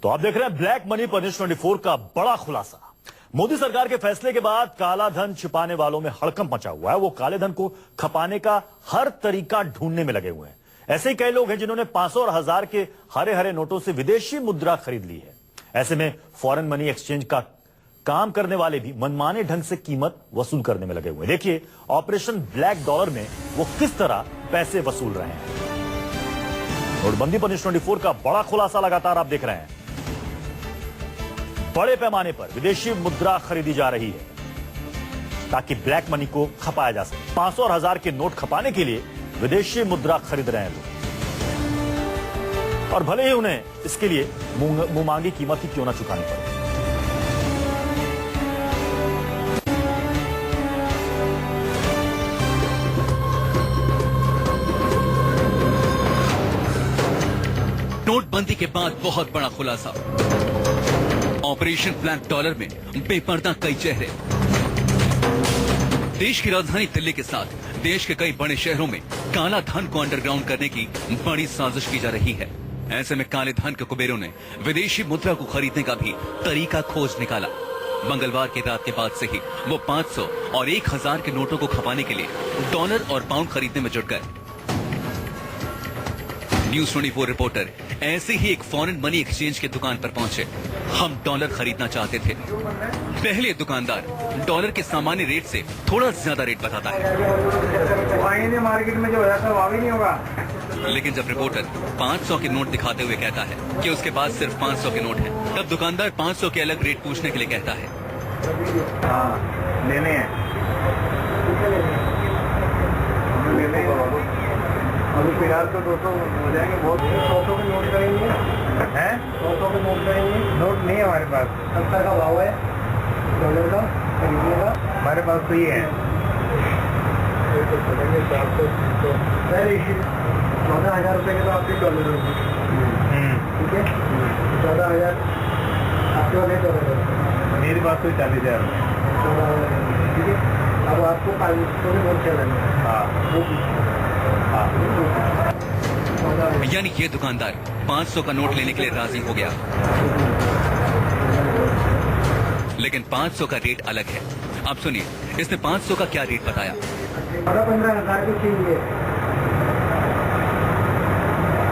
तो आप देख रहे हैं ब्लैक मनी पर न्यूज़ 24 का बड़ा खुलासा। मोदी सरकार के फैसले के बाद काला धन छिपाने वालों में हड़कंप मचा हुआ है। वो काले धन को खपाने का हर तरीका ढूंढने में लगे हुए हैं। ऐसे ही कई लोग हैं जिन्होंने 500 और 1000 के हरे हरे नोटों से विदेशी मुद्रा खरीद ली है। ऐसे में फॉरेन मनी एक्सचेंज का काम करने वाले भी मनमाने ढंग से कीमत वसूल करने में लगे हुए हैं। देखिए ऑपरेशन ब्लैक डॉलर में वो किस तरह पैसे वसूल रहे हैं। नोटबंदी पर न्यूज़ 24 का बड़ा खुलासा लगातार आप देख रहे हैं। बड़े पैमाने पर विदेशी मुद्रा खरीदी जा रही है ताकि ब्लैक मनी को खपाया जा सके। 500 और 1000 के नोट खपाने के लिए विदेशी मुद्रा खरीद रहे हैं लोग, और भले ही उन्हें इसके लिए मुंह मांगी कीमत ही क्यों ना चुकानी पड़े। नोटबंदी के बाद बहुत बड़ा खुलासा। ऑपरेशन ब्लैक डॉलर में बेपर्दा कई चेहरे। देश की राजधानी दिल्ली के साथ देश के कई बड़े शहरों में काला धन को अंडरग्राउंड करने की बड़ी साजिश की जा रही है। ऐसे में काले धन के कुबेरों ने विदेशी मुद्रा को खरीदने का भी तरीका खोज निकाला। मंगलवार की रात के बाद से ही वो 500 और 1000 के नोटों को खपाने के लिए डॉलर और पाउंड खरीदने में जुट गए। न्यूज़ 24 रिपोर्टर ऐसे ही एक फॉरेन मनी एक्सचेंज की दुकान पर पहुंचे। हम डॉलर खरीदना चाहते थे। पहले दुकानदार डॉलर के सामान्य रेट से थोड़ा ज्यादा रेट बताता है, मार्केट में जो है वह भी नहीं होगा। लेकिन जब रिपोर्टर 500 के नोट दिखाते हुए कहता है कि उसके पास सिर्फ 500 के नोट हैं, तब दुकानदार 500 के अलग रेट पूछने के लिए कहता है। लेने हैं अभी फिलहाल तो 200 हो जाएंगे। बहुत 100 के नोट करेंगे हैं, 100 के नोट करेंगे। नोट नहीं है हमारे पास। सस्ता का भाव है डॉलर का खरीदने का, हमारे पास तो ये है 14,000 रुपये के तो आपके डॉलर होंगे। ठीक है, 14,000 आपके वाले डॉलर। मेरी बात तो 40,000। ठीक है, अब आपको 500 के नोट चलेंगे। हाँ, यानी ये दुकानदार 500 का नोट लेने के लिए राजी हो गया, लेकिन 500 का रेट अलग है। अब सुनिए इसने 500 का क्या रेट बताया। 15,000 को चाहिए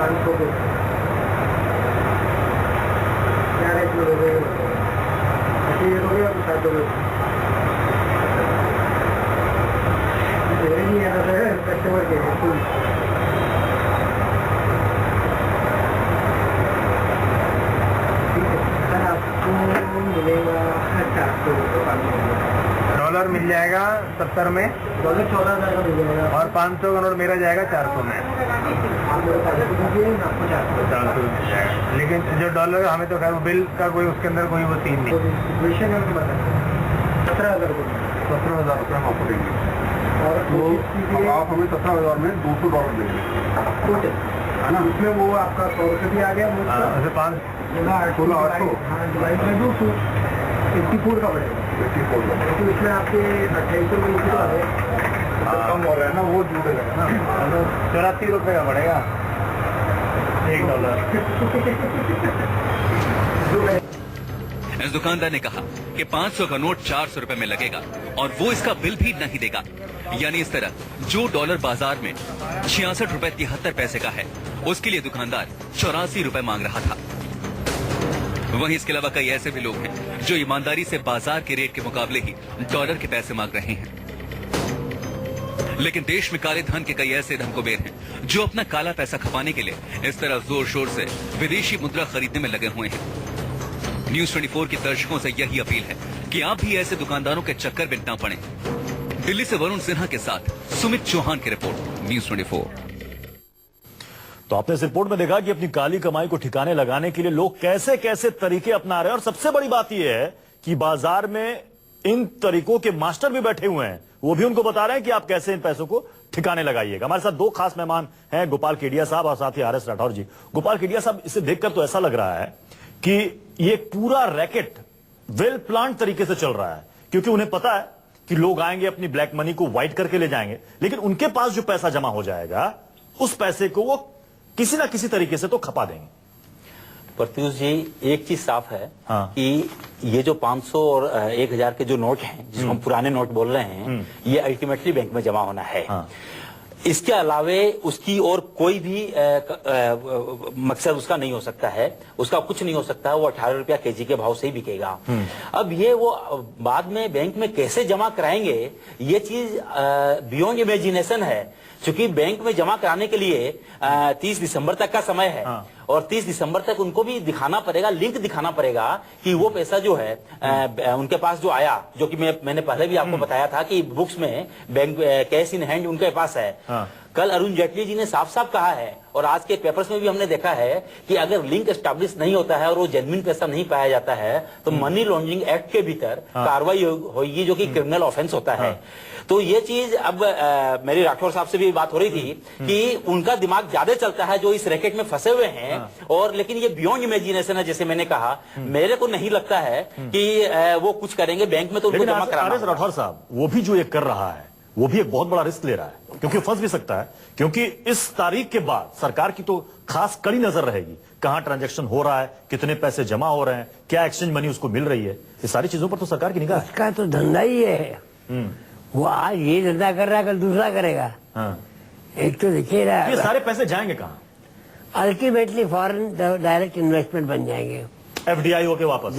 500 को क्या रेट लोगे? ये हो गया नहीं है कस्टमर के डॉलर मिल जाएगा 70 में, डॉलर 14,000 का मिल जाएगा, और 500 का नोट मेरा जाएगा 400 में। 400 मिल जाएगा, लेकिन जो डॉलर हमें तो खैर बिल का कोई उसके अंदर कोई वो सीन नहीं। 17,000 रुपये हम आपको देंगे, और आप हमें 17,000 में 200 डॉलर देंगे, है ना। उसमें वो आपका 100 रुपये भी आ गया। 5 16 800 54 का पड़ेगा। 54 का तो इसमें आपके 2800 रुपये कम हो रहा है ना, वो जुड़ेगा ना। 84 रुपये का पड़ेगा $1। इस दुकानदार ने कहा कि 500 का नोट 400 रुपए में लगेगा और वो इसका बिल भी नहीं देगा। यानी इस तरह जो डॉलर बाजार में 66 रुपए 73 पैसे का है, उसके लिए दुकानदार 84 रुपए मांग रहा था। वहीं इसके अलावा कई ऐसे भी लोग हैं जो ईमानदारी से बाजार के रेट के मुकाबले ही डॉलर के पैसे मांग रहे हैं। लेकिन देश में काले धन के कई ऐसे धनकुबेर हैं जो अपना काला पैसा खपाने के लिए इस तरह जोर शोर से विदेशी मुद्रा खरीदने में लगे हुए हैं। न्यूज़ 24 के दर्शकों से यही अपील है कि आप भी ऐसे दुकानदारों के चक्कर में न पड़े। दिल्ली से वरुण सिन्हा के साथ सुमित चौहान की रिपोर्ट, न्यूज़ 24। तो आपने इस रिपोर्ट में देखा कि अपनी काली कमाई को ठिकाने लगाने के लिए लोग कैसे कैसे तरीके अपना रहे हैं, और सबसे बड़ी बात यह है कि बाजार में इन तरीकों के मास्टर भी बैठे हुए हैं। वो भी उनको बता रहे हैं कि आप कैसे इन पैसों को ठिकाने लगाइएगा। हमारे साथ दो खास मेहमान हैं, गोपाल केडिया साहब और साथ ही RS राठौर जी। गोपाल केडिया साहब, इसे देखकर तो ऐसा लग रहा है कि ये पूरा रैकेट वेल प्लान तरीके से चल रहा है, क्योंकि उन्हें पता है कि लोग आएंगे अपनी ब्लैक मनी को व्हाइट करके ले जाएंगे, लेकिन उनके पास जो पैसा जमा हो जाएगा उस पैसे को वो किसी ना किसी तरीके से तो खपा देंगे। प्रत्युष जी, एक चीज साफ है हाँ। कि ये जो 500 और 1000 के जो नोट हैं, जिसको हम पुराने नोट बोल रहे हैं, ये अल्टीमेटली बैंक में जमा होना है। हाँ। इसके अलावे उसकी और कोई भी मकसद उसका नहीं हो सकता है, उसका कुछ नहीं हो सकता है। वो 18 रुपया केजी के भाव से ही बिकेगा। अब ये वो बाद में बैंक में कैसे जमा कराएंगे, ये चीज बियॉन्ड इमेजिनेशन है। क्योंकि बैंक में जमा कराने के लिए 30 दिसंबर तक का समय है। हाँ। और 30 दिसंबर तक उनको भी दिखाना पड़ेगा, लिंक दिखाना पड़ेगा कि वो पैसा जो है उनके पास जो आया, जो कि मैंने पहले भी आपको बताया था कि बुक्स में बैंक कैश इन हैंड उनके पास है। हाँ। कल अरुण जेटली जी ने साफ साफ कहा है, और आज के पेपर्स में भी हमने देखा है कि अगर लिंक एस्टैब्लिश नहीं होता है और वो जेन्युइन पैसा नहीं पाया जाता है तो मनी लॉन्ड्रिंग एक्ट के भीतर कार्रवाई होगी, जो कि क्रिमिनल ऑफेंस होता है। तो ये चीज अब मेरी राठौर साहब से भी बात हो रही थी कि उनका दिमाग ज्यादा चलता है जो इस रैकेट में फंसे हुए हैं। और लेकिन ये बियॉन्ड इमेजिनेशन है, जैसे मैंने कहा। मेरे को नहीं लगता है कि वो कुछ करेंगे बैंक में, तो उनको जमा कराना। राठौर साहब, वो भी जो ये कर रहा है वो भी एक बहुत बड़ा रिस्क ले रहा है, क्योंकि फंस भी सकता है। क्योंकि इस तारीख के बाद सरकार की तो खास कड़ी नजर रहेगी, कहां ट्रांजैक्शन हो रहा है, कितने पैसे जमा हो रहे हैं, क्या एक्सचेंज मनी उसको मिल रही है। ये सारी चीजों पर तो सरकार की निगाह है। उसका तो धंधा ही है। वो आज ये धंधा कर रहा है, कल दूसरा करेगा। हाँ। एक तो देखिए ना, ये सारे पैसे जाएंगे कहां? अल्टीमेटली फॉरेन डायरेक्ट इन्वेस्टमेंट बन जाएंगे, FDI होके वापस।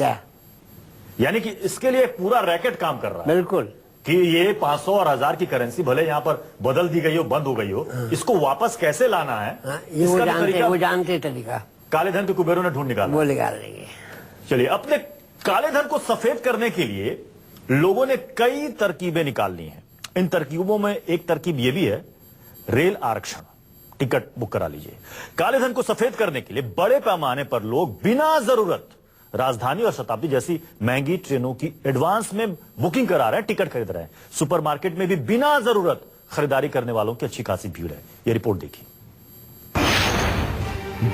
यानी कि इसके लिए पूरा रैकेट काम कर रहा है। बिल्कुल। कि ये 500 और 1000 की करेंसी भले यहाँ पर बदल दी गई हो, बंद हो गई हो, इसको वापस कैसे लाना है, ये वो जानते तरीका। काले धन के कुबेरों ने ढूंढ निकाला, वो निकाल लेंगे। चलिए, अपने काले धन को सफेद करने के लिए लोगों ने कई तरकीबें निकालनी हैं। इन तरकीबों में एक तरकीब यह भी है, रेल आरक्षण, टिकट बुक करा लीजिए। काले धन को सफेद करने के लिए बड़े पैमाने पर लोग बिना जरूरत राजधानी और शताब्दी जैसी महंगी ट्रेनों की एडवांस में बुकिंग करा रहे हैं, टिकट खरीद रहे हैं। सुपरमार्केट में भी बिना जरूरत खरीदारी करने वालों की अच्छी खासी भीड़ है। यह रिपोर्ट देखिए।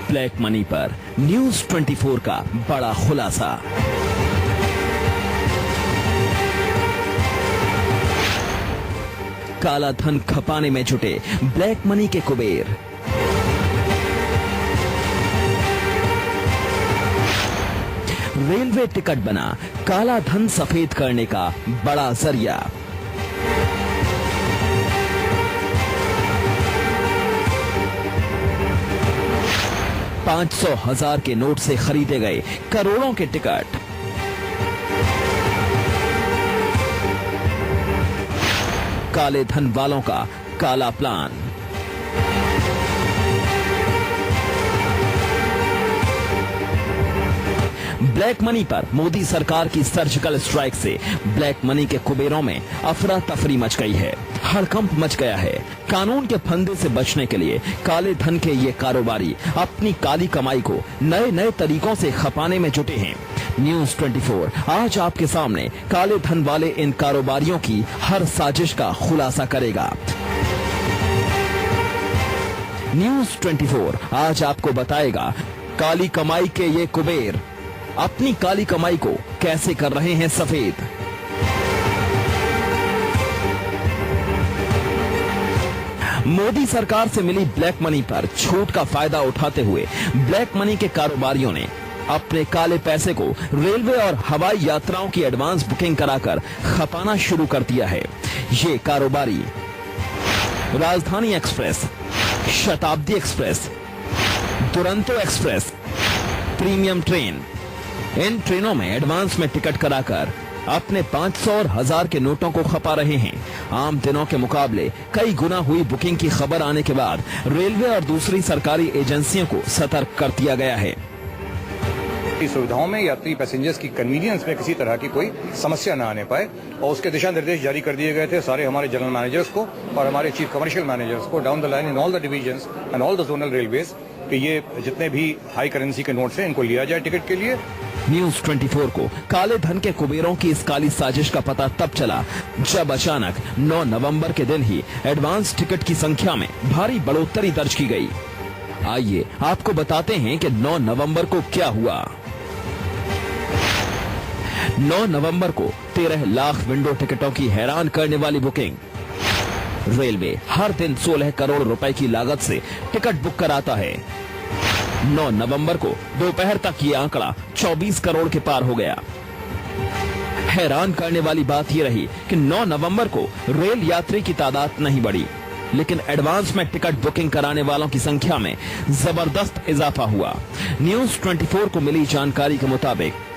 ब्लैक मनी पर न्यूज 24 का बड़ा खुलासा। काला धन खपाने में जुटे ब्लैक मनी के कुबेर। रेलवे टिकट बना काला धन सफेद करने का बड़ा जरिया। $500,000 के नोट से खरीदे गए करोड़ों के टिकट। काले धन वालों का काला प्लान। ब्लैक मनी पर मोदी सरकार की सर्जिकल स्ट्राइक से ब्लैक मनी के कुबेरों में अफरा तफरी मच गई है, हड़कंप मच गया है। कानून के फंदे से बचने के लिए काले धन के ये कारोबारी अपनी काली कमाई को नए नए तरीकों से खपाने में जुटे हैं। न्यूज 24 आज आपके सामने काले धन वाले इन कारोबारियों की हर साजिश का खुलासा करेगा। न्यूज 24 आज आपको बताएगा काली कमाई के ये कुबेर अपनी काली कमाई को कैसे कर रहे हैं सफेद। मोदी सरकार से मिली ब्लैक मनी पर छूट का फायदा उठाते हुए ब्लैक मनी के कारोबारियों ने अपने काले पैसे को रेलवे और हवाई यात्राओं की एडवांस बुकिंग कराकर खपाना शुरू कर दिया है। ये कारोबारी Rajdhani express, Shatabdi express, Duronto express, premium train, इन ट्रेनों में एडवांस में टिकट कराकर अपने 500 और 1000 के नोटों को खपा रहे हैं। आम दिनों के मुकाबले कई गुना हुई बुकिंग की खबर आने के बाद रेलवे और दूसरी सरकारी एजेंसियों को सतर्क कर दिया गया है। सुविधाओं में यात्री पैसेंजर्स की कन्वीनियंस में किसी तरह की कोई समस्या न आने पाए, और उसके दिशा निर्देश जारी कर दिए गए थे सारे हमारे जनरल मैनेजर्स को और हमारे चीफ कमर्शियल मैनेजर्स को down the line in all the divisions and all the zonal railways कि ये जितने भी हाई करेंसी के नोट्स हैं इनको लिया जाए टिकट के लिए। न्यूज 24 को काले धन के कुबेरों की इस काली साजिश का पता तब चला जब अचानक 9 नवंबर के दिन ही एडवांस टिकट की संख्या में भारी बढ़ोतरी दर्ज की गई। आइए आपको बताते हैं कि 9 नवंबर को क्या हुआ। 9 नवंबर को 13 लाख विंडो टिकटों की हैरान करने वाली बुकिंग। रेलवे हर दिन 16 करोड़ रुपए की लागत से टिकट बुक कराता है। 9 नवंबर को दोपहर तक ये आंकड़ा 24 करोड़ के पार हो गया। हैरान करने वाली बात यह रही कि 9 नवंबर को रेल यात्री की तादाद नहीं बढ़ी, लेकिन एडवांस में टिकट बुकिंग कराने वालों की संख्या में जबरदस्त इजाफा हुआ। न्यूज 24 को मिली जानकारी के मुताबिक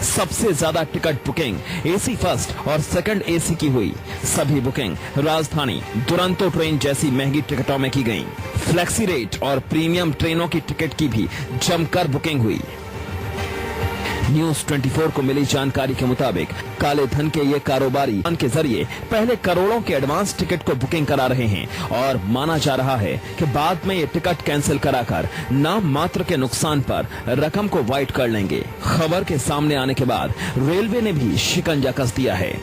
सबसे ज्यादा टिकट बुकिंग एसी फर्स्ट और सेकंड एसी की हुई। सभी बुकिंग राजधानी दुरंतो ट्रेन जैसी महंगी टिकटों में की गई। फ्लेक्सी रेट और प्रीमियम ट्रेनों की टिकट की भी जमकर बुकिंग हुई। न्यूज 24 को मिली जानकारी के मुताबिक काले धन के ये कारोबारी के जरिए पहले करोड़ों के एडवांस टिकट को बुकिंग करा रहे हैं और माना जा रहा है कि बाद में ये टिकट कैंसिल कराकर नाम मात्र के नुकसान पर रकम को वाइट कर लेंगे। खबर के सामने आने के बाद रेलवे ने भी शिकंजा कस दिया है।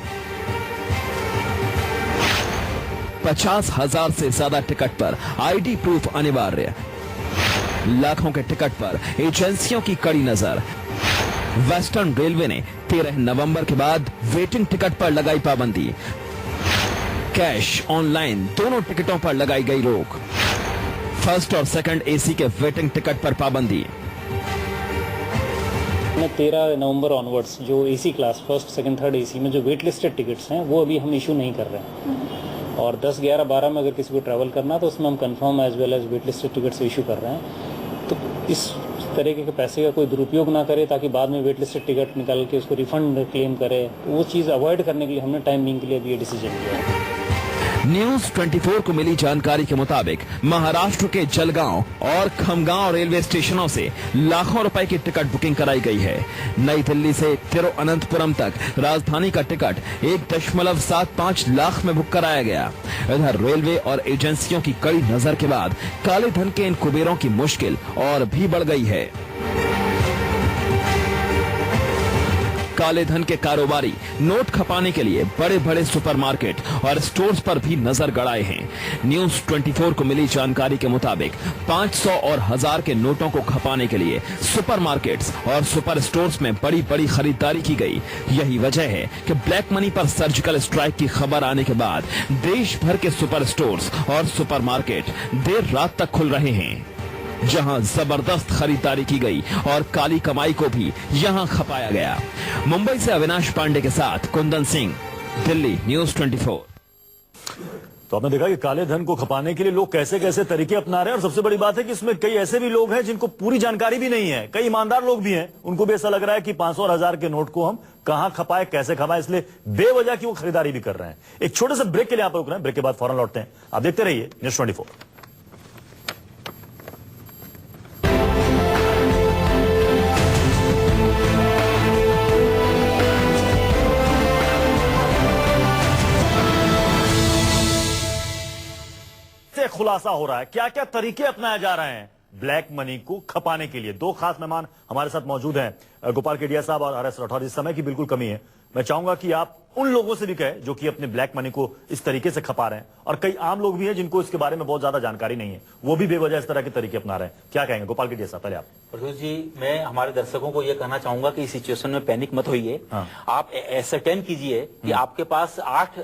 50,000 से ज्यादा टिकट पर आईडी प्रूफ अनिवार्य। लाखों के टिकट पर एजेंसियों की कड़ी नजर। वेस्टर्न रेलवे ने 13 नवंबर के बाद वेटिंग टिकट पर लगाई पाबंदी। कैश ऑनलाइन दोनों टिकटों पर लगाई गई रोक। फर्स्ट और सेकंड एसी के वेटिंग टिकट पर पाबंदी। 13 नवंबर ऑनवर्ड्स जो AC class first second third AC में जो वेट लिस्टेड टिकट्स हैं वो अभी हम इशू नहीं कर रहे हैं। और 10, 11, 12 में अगर किसी को ट्रैवल करना तो उसमें हम confirm as well as wait listed tickets issue कर रहे हैं। तो इस तरीके के पैसे का कोई दुरुपयोग ना करे ताकि बाद में वेट लिस्टेड टिकट निकाल के उसको रिफंड क्लेम करे, तो वो चीज़ अवॉइड करने के लिए हमने टाइम बिंग के लिए अभी ये डिसीजन लिया है। न्यूज 24 को मिली जानकारी के मुताबिक महाराष्ट्र के जलगांव और खमगांव रेलवे स्टेशनों से लाखों रुपए की टिकट बुकिंग कराई गई है। नई दिल्ली से तिरुवनंतपुरम तक राजधानी का टिकट 1.75 लाख में बुक कराया गया। इधर रेलवे और एजेंसियों की कड़ी नजर के बाद काले धन के इन कुबेरों की मुश्किल और भी बढ़ गई है। काले धन के कारोबारी नोट खपाने के लिए बड़े बड़े सुपरमार्केट और स्टोर्स पर भी नजर गड़ाए हैं। न्यूज 24 को मिली जानकारी के मुताबिक 500 और 1000 के नोटों को खपाने के लिए सुपरमार्केट्स और सुपर स्टोर्स में बड़ी बड़ी खरीदारी की गई। यही वजह है कि ब्लैक मनी पर सर्जिकल स्ट्राइक की खबर आने के बाद देश भर के सुपर स्टोर्स और सुपरमार्केट देर रात तक खुल रहे हैं, जहां जबरदस्त खरीदारी की गई और काली कमाई को भी यहां खपाया गया। मुंबई से अविनाश पांडे के साथ कुंदन सिंह, दिल्ली, न्यूज 24। तो आपने देखा कि काले धन को खपाने के लिए लोग कैसे कैसे तरीके अपना रहे हैं। और सबसे बड़ी बात है कि इसमें कई ऐसे भी लोग हैं जिनको पूरी जानकारी भी नहीं है। कई ईमानदार लोग भी हैं, उनको भी ऐसा लग रहा है कि 500 और 1000 के नोट को हम कहां खपाए, कैसे खपाए, इसलिए बेवजह की वो खरीदारी भी कर रहे हैं। एक छोटे से ब्रेक के लिए आप रुक रहे हैं, ब्रेक के बाद फौरन लौटते हैं। आप देखते रहिए न्यूज 24। खुलासा हो रहा है, क्या क्या तरीके अपनाए जा रहे हैं ब्लैक मनी को खपाने के लिए। दो खास मेहमान हमारे साथ मौजूद हैं, गोपाल केडिया साहब और आर एस राठौर। इस समय की बिल्कुल कमी है, मैं चाहूंगा कि आप उन लोगों से भी कहें जो कि अपने ब्लैक मनी को इस तरीके से खपा रहे हैं, और कई आम लोग भी हैं जिनको इसके बारे में बहुत ज्यादा जानकारी नहीं है, वो भी बेवजह इस तरह के तरीके अपना रहे हैं। क्या कहेंगे गोपाल केडिया साहब, पहले आप। प्रसून जी, मैं हमारे दर्शकों को यह कहना चाहूंगा कि इस सिचुएशन में पैनिक मत होइए। आप एसरटेन कीजिए कि आपके पास 8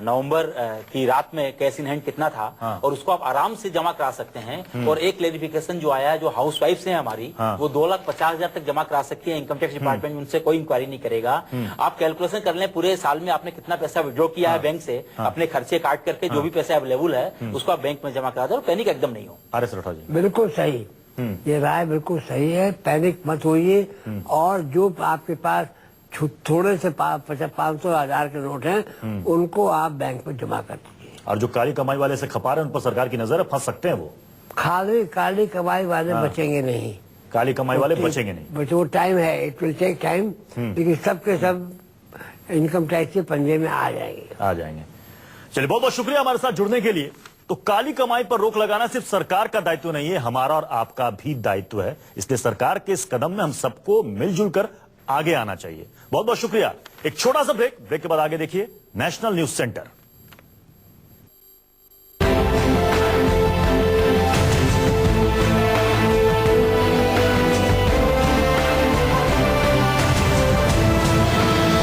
नवंबर की रात में कैश इन हैंड कितना था, और उसको आप आराम से जमा करा सकते हैं। और एक क्लेरिफिकेशन जो आया है, जो हाउस वाइफ है हमारी, वो 2,50,000 तक जमा करा सकती है। इनकम टैक्स डिपार्टमेंट उनसे कोई इंक्वायरी नहीं करेगा। आप कैलकुलेशन कर लें, पूरे साल में आपने कितना पैसा विड्रॉ किया है बैंक से, अपने खर्चे काट करके जो भी पैसा अवेलेबल है उसको आप बैंक में जमा करा दो, और पैनिक एकदम नहीं हो। आर एस राठौर जी, बिल्कुल सही, ये राय बिल्कुल सही है। पैनिक मत होइए, और जो आपके पास थोड़े से 500, 1000 के नोट हैं, उनको आप बैंक में जमा कर दीजिए। और जो काली कमाई वाले से खपा रहे हैं उन पर सरकार की नजर है, फंस सकते हैं वो। काली कमाई वाले बचेंगे नहीं, काली कमाई वाले बचेंगे नहीं। बट वो टाइम है, इट विल टेक टाइम, लेकिन सबके सब इनकम टैक्स के पंजे में आ जाएंगे। चलिए, बहुत बहुत शुक्रिया हमारे साथ जुड़ने के लिए। तो काली कमाई पर रोक लगाना सिर्फ सरकार का दायित्व नहीं है, हमारा और आपका भी दायित्व है। इसलिए सरकार के इस कदम में हम सबको मिलजुल कर आगे आना चाहिए। बहुत बहुत शुक्रिया। एक छोटा सा ब्रेक के बाद आगे देखिए नेशनल न्यूज सेंटर।